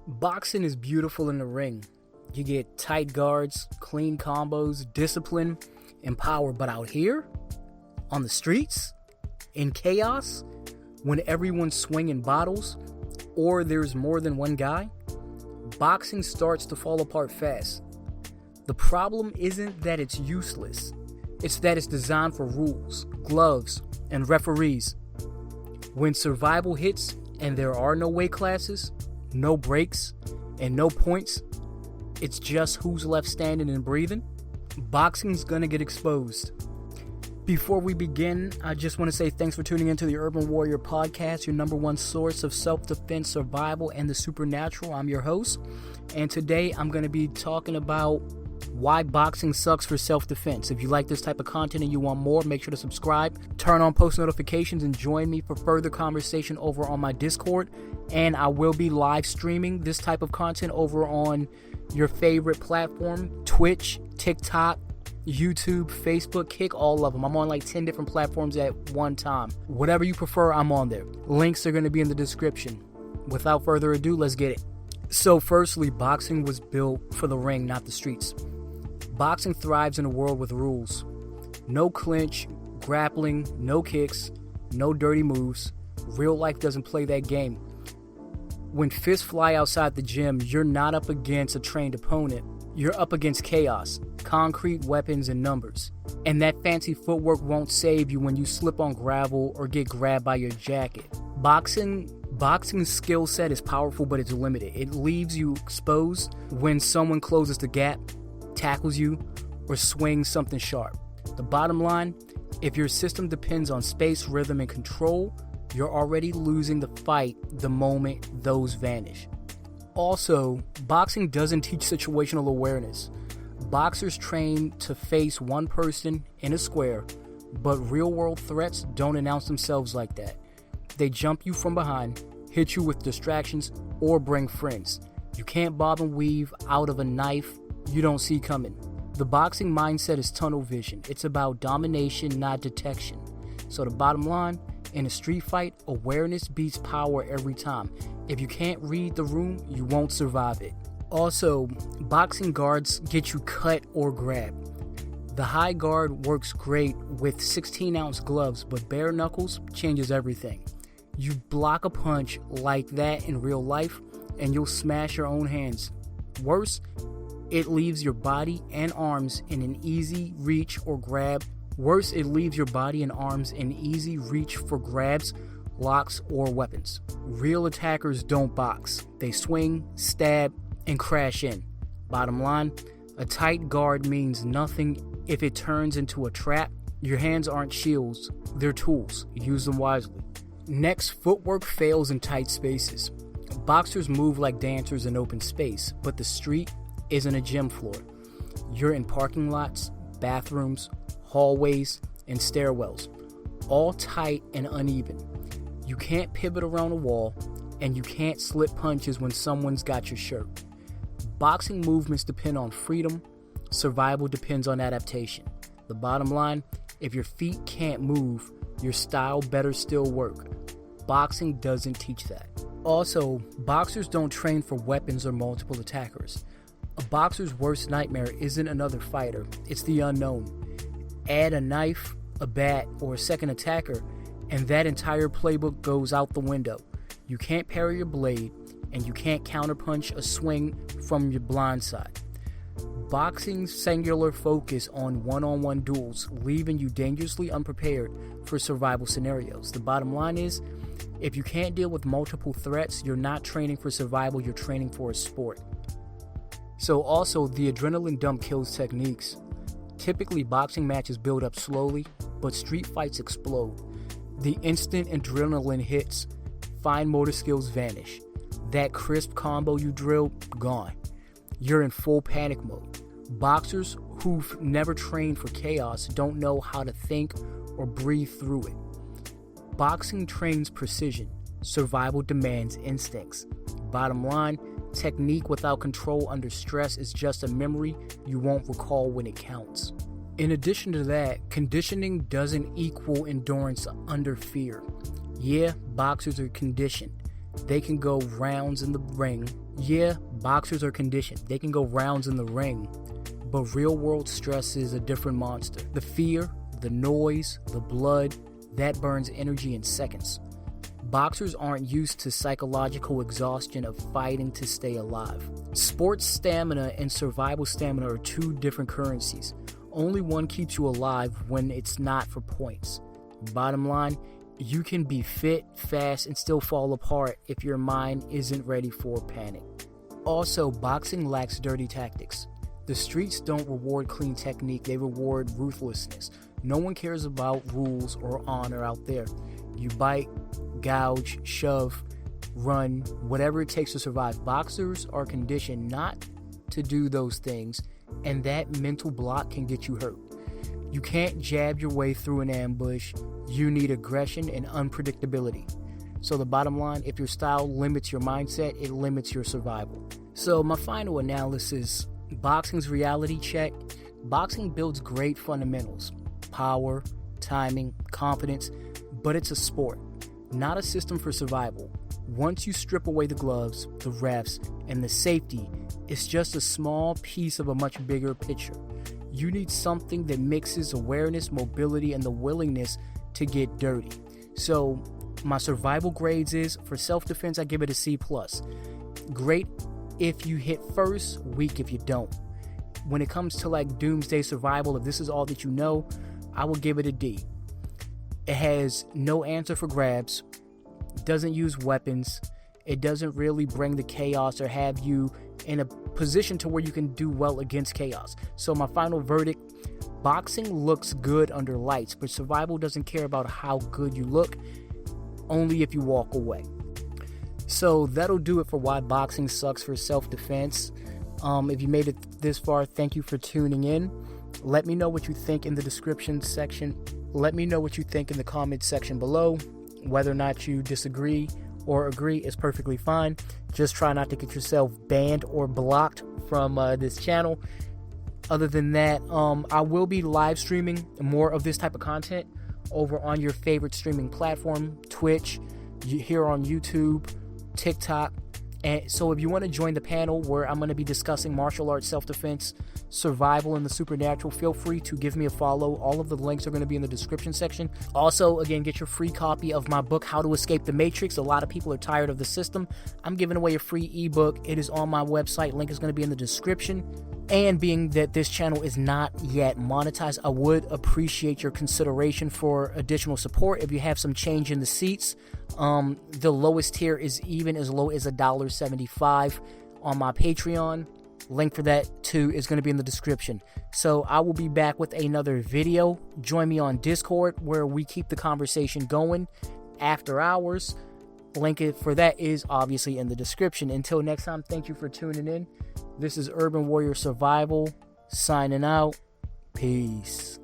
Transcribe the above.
Boxing is beautiful in the ring. You get tight guards, clean combos, discipline, and power. But out here, on the streets, in chaos, when everyone's swinging bottles, or there's more than one guy, boxing starts to fall apart fast. The problem isn't that it's useless. It's that it's designed for rules, gloves, and referees. When survival hits and there are no weight classes, no breaks, and no points, it's just who's left standing and breathing, boxing's gonna get exposed. Before we begin, I just want to say thanks for tuning into the Urban Warrior Podcast, your number one source of self-defense, survival, and the supernatural. I'm your host, and today I'm going to be talking about why boxing sucks for self-defense. If you like this type of content and you want more, make sure to subscribe, turn on post notifications, and join me for further conversation over on my Discord. And I will be live streaming this type of content over on your favorite platform, Twitch, TikTok, YouTube, Facebook, Kick, all of them. I'm on like 10 different platforms at one time. Whatever you prefer, I'm on there. Links are going to be in the description. Without further ado, let's get it. So firstly, boxing was built for the ring, not the streets. Boxing thrives in a world with rules. No clinch, grappling, no kicks, no dirty moves. Real life doesn't play that game. When fists fly outside the gym, you're not up against a trained opponent. You're up against chaos, concrete, weapons, and numbers. And that fancy footwork won't save you when you slip on gravel or get grabbed by your jacket. Boxing's skill set is powerful, but it's limited. It leaves you exposed when someone closes the gap, tackles you, or swings something sharp. The bottom line, if your system depends on space, rhythm, and control, you're already losing the fight the moment those vanish. Also, boxing doesn't teach situational awareness. Boxers train to face one person in a square, but real-world threats don't announce themselves like that. They jump you from behind, hit you with distractions, or bring friends. You can't bob and weave out of a knife you don't see coming. The boxing mindset is tunnel vision. It's about domination, not detection. So the bottom line, in a street fight, awareness beats power every time. If you can't read the room, you won't survive it. Also, boxing guards get you cut or grabbed. The high guard works great with 16-ounce gloves, but bare knuckles changes everything. You block a punch like that in real life, and you'll smash your own hands. Worse, it leaves your body and arms in an easy reach for grabs, locks, or weapons. Real attackers don't box. They swing, stab, and crash in. Bottom line, a tight guard means nothing if it turns into a trap. Your hands aren't shields, they're tools. Use them wisely. Next, footwork fails in tight spaces. Boxers move like dancers in open space, but the street isn't a gym floor. You're in parking lots, bathrooms, hallways, and stairwells, all tight and uneven. You can't pivot around a wall, and you can't slip punches when someone's got your shirt. Boxing movements depend on freedom. Survival depends on adaptation. The bottom line, if your feet can't move, your style better still work. Boxing doesn't teach that. Also, boxers don't train for weapons or multiple attackers. A boxer's worst nightmare isn't another fighter, it's the unknown. Add a knife, a bat, or a second attacker, and that entire playbook goes out the window. You can't parry your blade, and you can't counterpunch a swing from your blind side. Boxing's singular focus on one-on-one duels, leaving you dangerously unprepared for survival scenarios. The bottom line is, if you can't deal with multiple threats, you're not training for survival, you're training for a sport. So also, the adrenaline dump kills techniques. Typically, boxing matches build up slowly, but street fights explode. The instant adrenaline hits, fine motor skills vanish. That crisp combo you drilled, gone. You're in full panic mode. Boxers who've never trained for chaos don't know how to think or breathe through it. Boxing trains precision. Survival demands instincts. Bottom line, technique without control under stress is just a memory you won't recall when it counts. In addition to that, conditioning doesn't equal endurance under fear. Yeah, boxers are conditioned. They can go rounds in the ring, Yeah, boxers are conditioned. They can go rounds in the ring, but real world stress is a different monster. The fear, the noise, the blood, that burns energy in seconds. Boxers aren't used to psychological exhaustion of fighting to stay alive. Sports stamina and survival stamina are two different currencies. Only one keeps you alive when it's not for points. Bottom line, you can be fit, fast, and still fall apart if your mind isn't ready for panic. Also, boxing lacks dirty tactics. The streets don't reward clean technique, they reward ruthlessness. No one cares about rules or honor out there. You bite, gouge, shove, run, whatever it takes to survive. Boxers are conditioned not to do those things, and that mental block can get you hurt. You can't jab your way through an ambush. You need aggression and unpredictability. So the bottom line, if your style limits your mindset, it limits your survival. So my final analysis, boxing's reality check. Boxing builds great fundamentals: power, timing, confidence, but it's a sport, not a system for survival. Once you strip away the gloves, the refs, and the safety, it's just a small piece of a much bigger picture. You need something that mixes awareness, mobility, and the willingness to get dirty. So my survival grades is, for self-defense, I give it a C+. Great if you hit first, weak if you don't. When it comes to like doomsday survival, if this is all that you know, I will give it a D. It has no answer for grabs, doesn't use weapons, it doesn't really bring the chaos or have you in a position to where you can do well against chaos. So my final verdict, boxing looks good under lights, but survival doesn't care about how good you look, only if you walk away. So that'll do it for why boxing sucks for self-defense. If you made it this far, thank you for tuning in. Let me know what you think in the description section. Let me know what you think in the comment section below. Whether or not you disagree or agree is perfectly fine. Just try not to get yourself banned or blocked from this channel. Other than that, I will be live streaming more of this type of content over on your favorite streaming platform, Twitch, here on YouTube, TikTok. And so if you want to join the panel where I'm going to be discussing martial arts, self-defense, survival, and the supernatural, feel free to give me a follow. All of the links are going to be in the description section. Also, again, get your free copy of my book, How to Escape the Matrix. A lot of people are tired of the system. I'm giving away a free ebook. It is on my website. Link is going to be in the description. And being that this channel is not yet monetized, I would appreciate your consideration for additional support. If you have some change in the seats, the lowest tier is even as low as $1.75 on my Patreon. Link for that too is going to be in the description. So I will be back with another video. Join me on Discord where we keep the conversation going after hours. Link for that is obviously in the description. Until next time, thank you for tuning in. This is Urban Warrior Survival signing out. Peace.